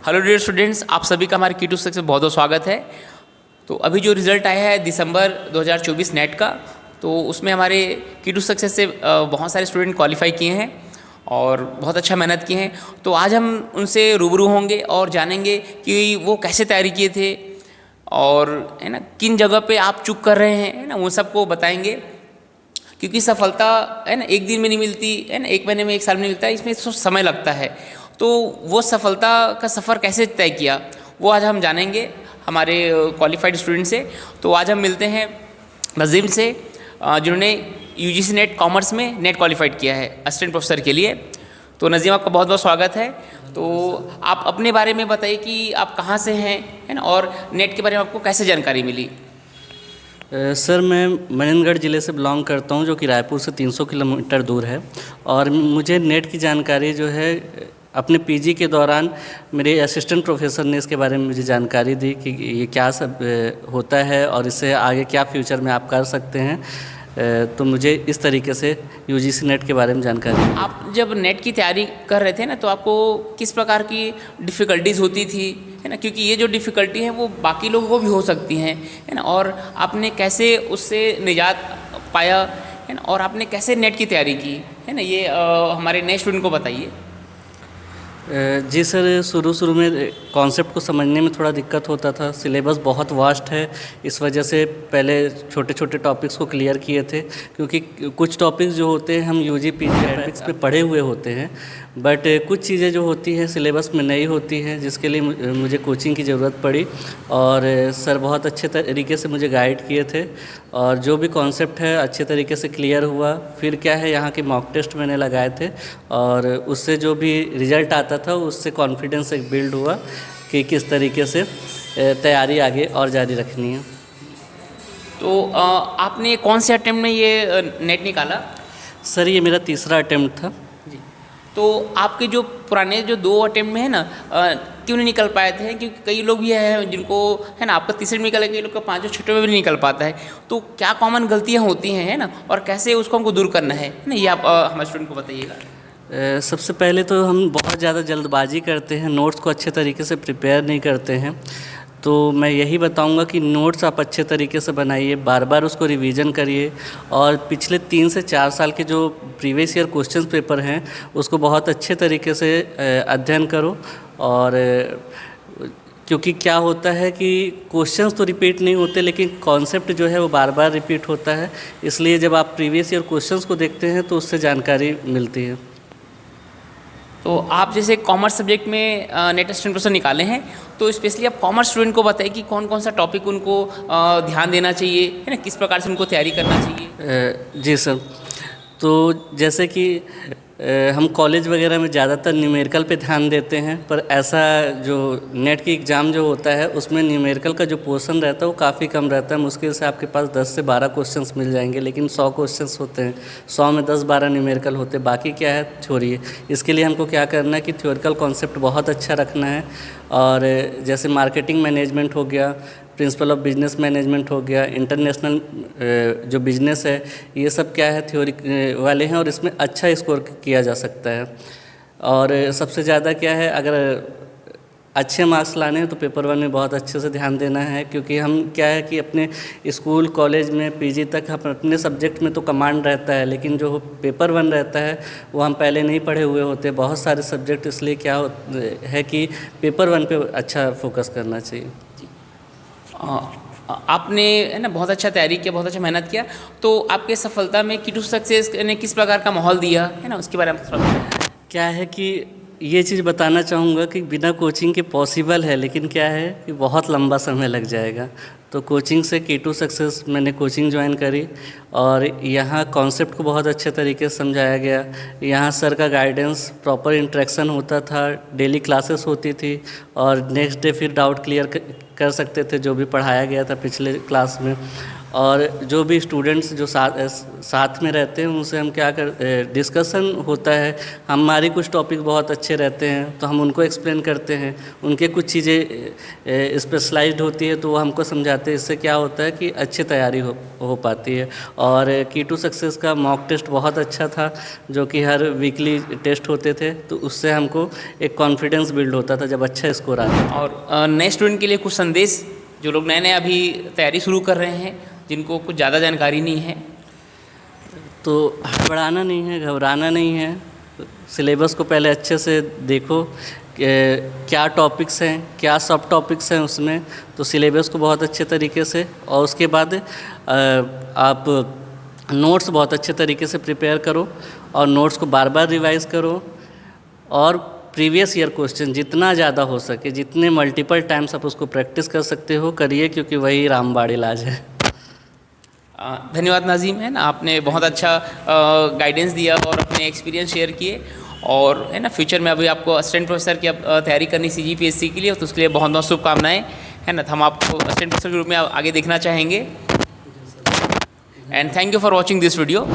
Hello dear students, आप सभी का हमारे Key2 Success में बहुत बहुत स्वागत है। तो अभी जो रिज़ल्ट आया है दिसंबर 2024 नेट का, तो उसमें हमारे Key2 Success से बहुत सारे स्टूडेंट क्वालिफाई किए हैं और बहुत अच्छा मेहनत किए हैं। तो आज हम उनसे रूबरू होंगे और जानेंगे कि वो कैसे तैयारी किए थे और है ना किन जगह पे आप चूक कर रहे हैं, है ना, वो सबको बताएंगे। क्योंकि सफलता है ना एक दिन में नहीं मिलती, है ना, एक महीने में, एक साल में नहीं मिलता, इसमें समय लगता है। तो वो सफलता का सफ़र कैसे तय किया वो आज हम जानेंगे हमारे क्वालिफाइड स्टूडेंट से। तो आज हम मिलते हैं नज़ीम से, जिन्होंने यूजीसी नेट कॉमर्स में नेट क्वालिफाइड किया है असिस्टेंट प्रोफेसर के लिए। तो नज़ीम, आपका बहुत बहुत स्वागत है। तो आप अपने बारे में बताइए कि आप कहाँ से हैं, है ना, और नेट के बारे में आपको कैसे जानकारी मिली। सर, मैं मनेंद्रगढ़ ज़िले से बिलोंग करता हूं, जो कि रायपुर से 300 किलोमीटर दूर है। और मुझे नेट की जानकारी जो है अपने पीजी के दौरान मेरे असिस्टेंट प्रोफेसर ने इसके बारे में मुझे जानकारी दी कि ये क्या सब होता है और इससे आगे क्या फ्यूचर में आप कर सकते हैं। तो मुझे इस तरीके से यूजीसी नेट के बारे में जानकारी। आप जब नेट की तैयारी कर रहे थे ना, तो आपको किस प्रकार की डिफ़िकल्टीज़ होती थी, है ना, क्योंकि ये जो डिफ़िकल्टी है वो बाकी लोगों को भी हो सकती हैं, है ना, और आपने कैसे उससे निजात पाया, है ना, और आपने कैसे नेट की तैयारी की, है ना, ये हमारे नए स्टूडेंट को बताइए। जी सर, शुरू में कॉन्सेप्ट को समझने में थोड़ा दिक्कत होता था। सिलेबस बहुत वास्ट है, इस वजह से पहले छोटे छोटे टॉपिक्स को क्लियर किए थे, क्योंकि कुछ टॉपिक्स जो होते हैं हम यूजी पीजी टॉपिक्स पे पढ़े हुए होते हैं, बट कुछ चीज़ें जो होती हैं सिलेबस में नहीं होती हैं, जिसके लिए मुझे कोचिंग की ज़रूरत पड़ी। और सर बहुत अच्छे तरीके से मुझे गाइड किए थे और जो भी कॉन्सेप्ट है अच्छे तरीके से क्लियर हुआ। फिर क्या है, यहाँ के मॉक टेस्ट मैंने लगाए थे और उससे जो भी रिज़ल्ट आता था उससे कॉन्फिडेंस एक बिल्ड हुआ कि किस तरीके से तैयारी आगे और जारी रखनी है। तो आपने कौन से अटेम्प्ट में ये नेट निकाला? सर, ये मेरा तीसरा अटेम्प्ट था। जी। तो आपके जो पुराने जो 2 अटेम्प्ट में है ना, क्यों नहीं निकल पाए थे? क्योंकि कई लोग ये हैं जिनको, है ना, आपका तीसरे में निकला, कई लोग का 5 और 6 में भी नहीं निकल पाता है। तो क्या कॉमन गलतियाँ होती हैं, है ना, और कैसे उसको हमको दूर करना है ना, ये आप हमारे स्टूडेंट को बताइएगा। सबसे पहले तो हम बहुत ज़्यादा जल्दबाजी करते हैं, नोट्स को अच्छे तरीके से प्रिपेयर नहीं करते हैं। तो मैं यही बताऊंगा कि नोट्स आप अच्छे तरीके से बनाइए, बार बार उसको रिवीजन करिए और पिछले 3 से 4 साल के जो प्रीवियस ईयर क्वेश्चन पेपर हैं उसको बहुत अच्छे तरीके से अध्ययन करो। और क्योंकि क्या होता है कि क्वेश्चंस तो रिपीट नहीं होते, लेकिन कॉन्सेप्ट जो है वो बार बार रिपीट होता है, इसलिए जब आप प्रीवियस ईयर क्वेश्चंस को देखते हैं तो उससे जानकारी मिलती है। तो आप जैसे कॉमर्स सब्जेक्ट में नेट असिस्टेंट प्रोफेसर निकाले हैं, तो स्पेशली आप कॉमर्स स्टूडेंट को बताइए कि कौन कौन सा टॉपिक उनको ध्यान देना चाहिए, है ना, किस प्रकार से उनको तैयारी करना चाहिए। जी सर, तो जैसे कि हम कॉलेज वगैरह में ज़्यादातर न्यूमेरिकल पे ध्यान देते हैं, पर ऐसा जो नेट की एग्ज़ाम जो होता है उसमें न्यूमेरिकल का जो पोर्शन रहता है वो काफ़ी कम रहता है। मुश्किल से आपके पास 10 से 12 क्वेश्चंस मिल जाएंगे, लेकिन 100 क्वेश्चंस होते हैं, 100 में 10-12 न्यूमेरिकल होते हैं, बाकी क्या है छोड़िए। इसके लिए हमको क्या करना है कि थ्योरिकल कॉन्सेप्ट बहुत अच्छा रखना है। और जैसे मार्केटिंग मैनेजमेंट हो गया, प्रिंसिपल ऑफ बिजनेस मैनेजमेंट हो गया, इंटरनेशनल जो बिजनेस है, ये सब क्या है थ्योरी वाले हैं और इसमें अच्छा स्कोर किया जा सकता है। और सबसे ज़्यादा क्या है, अगर अच्छे मार्क्स लाने हैं तो पेपर 1 में बहुत अच्छे से ध्यान देना है, क्योंकि हम क्या है कि अपने स्कूल कॉलेज में पीजी तक हम अपने सब्जेक्ट में तो कमांड रहता है, लेकिन जो पेपर 1 रहता है वो हम पहले नहीं पढ़े हुए होते बहुत सारे सब्जेक्ट, इसलिए क्या है कि पेपर 1 पे अच्छा फोकस करना चाहिए। आपने, है ना, बहुत अच्छा तैयारी किया, बहुत अच्छा मेहनत किया। तो आपके सफलता में Key2 Success ने किस प्रकार का माहौल दिया, है ना, उसके बारे में क्या है कि ये चीज़ बताना चाहूँगा कि बिना कोचिंग के पॉसिबल है, लेकिन क्या है कि बहुत लंबा समय लग जाएगा। तो कोचिंग से Key2 Success मैंने कोचिंग ज्वाइन करी और यहाँ कॉन्सेप्ट को बहुत अच्छे तरीके से समझाया गया। यहाँ सर का गाइडेंस, प्रॉपर इंटरेक्शन होता था, डेली क्लासेस होती थी और नेक्स्ट डे फिर डाउट क्लियर कर सकते थे जो भी पढ़ाया गया था पिछले क्लास में। और जो भी स्टूडेंट्स जो साथ में रहते हैं उनसे हम क्या डिस्कशन होता है। हमारी कुछ टॉपिक बहुत अच्छे रहते हैं तो हम उनको एक्सप्लेन करते हैं, उनके कुछ चीज़ें स्पेशलाइज्ड होती है तो वो हमको समझाते हैं। इससे क्या होता है कि अच्छी तैयारी हो पाती है। और की टू सक्सेस का मॉक टेस्ट बहुत अच्छा था, जो कि हर वीकली टेस्ट होते थे, तो उससे हमको एक कॉन्फिडेंस बिल्ड होता था जब अच्छा स्कोर आता था। और नए स्टूडेंट के लिए कुछ संदेश, जो लोग नए नए अभी तैयारी शुरू कर रहे हैं, जिनको कुछ ज़्यादा जानकारी नहीं है? तो हड़बड़ाना नहीं है, घबराना नहीं है। सिलेबस को पहले अच्छे से देखो कि क्या टॉपिक्स हैं, क्या सब टॉपिक्स हैं उसमें, तो सिलेबस को बहुत अच्छे तरीके से, और उसके बाद आप नोट्स बहुत अच्छे तरीके से प्रिपेयर करो और नोट्स को बार बार रिवाइज करो। और प्रीवियस ईयर क्वेश्चन जितना ज़्यादा हो सके, जितने मल्टीपल टाइम्स आप उसको प्रैक्टिस कर सकते हो करिए, क्योंकि वही रामबाण इलाज है। धन्यवाद नाज़ीम, है ना, आपने बहुत अच्छा गाइडेंस दिया और अपने एक्सपीरियंस शेयर किए। और है ना, फ्यूचर में अभी आपको असिस्टेंट प्रोफेसर की तैयारी करनी CGPSC के लिए, तो उसके लिए बहुत बहुत शुभकामनाएं, है ना। हम आपको असिस्टेंट प्रोफेसर के रूप में आगे देखना चाहेंगे। And thank you for watching this video.